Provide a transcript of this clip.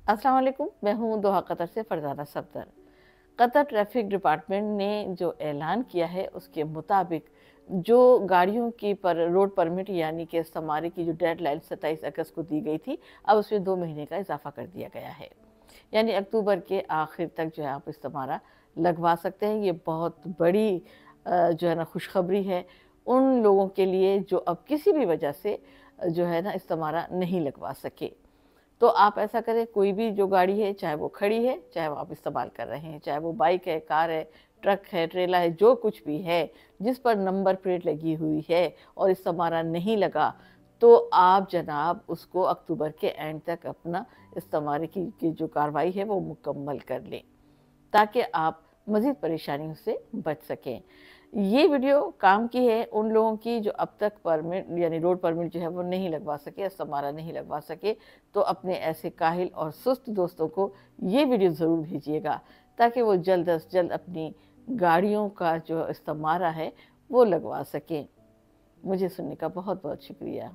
अस्सलाम वालेकुम, मैं हूँ दोहा कतर से Farzana Safdar. Qatar traffic department ने जो ऐलान किया है उसके मुताबिक जो गाड़ियों की पर रोड परमिट यानी कि इस्तमारी की जो डेडलाइन 27 अगस्त को दी गई थी, अब उसमें 2 महीने का इजाफा कर दिया गया है। यानी अक्टूबर के आखिर तक जो है आप इस्तमारा लगवा सकते हैं। ये बहुत बड़ी जो है ना खुशखबरी है उन लोगों के लिए जो अब किसी भी वजह से जो है ना इस्तमारा नहीं लगवा सके। तो आप ऐसा करें, कोई भी जो गाड़ी है, चाहे वो खड़ी है, चाहे वो आप इस्तेमाल कर रहे हैं, चाहे वो बाइक है, कार है, ट्रक है, ट्रेला है, जो कुछ भी है, जिस पर नंबर प्लेट लगी हुई है और इस्तेमाल नहीं लगा, तो आप जनाब उसको अक्टूबर के एंड तक अपना इस्तेमाल की जो कार्रवाई है वो मुकम्मल कर लें, ताकि आप मज़ीद परेशानियों से बच सकें। ये वीडियो काम की है उन लोगों की जो अब तक परमिट यानी रोड परमिट जो है वो नहीं लगवा सके, इस्तेमाल नहीं लगवा सके। तो अपने ऐसे काहिल और सुस्त दोस्तों को ये वीडियो ज़रूर भेजिएगा, ताकि वो जल्द अज जल्द अपनी गाड़ियों का जो इस्तेमाल है वो लगवा सकें। मुझे सुनने का बहुत बहुत शुक्रिया।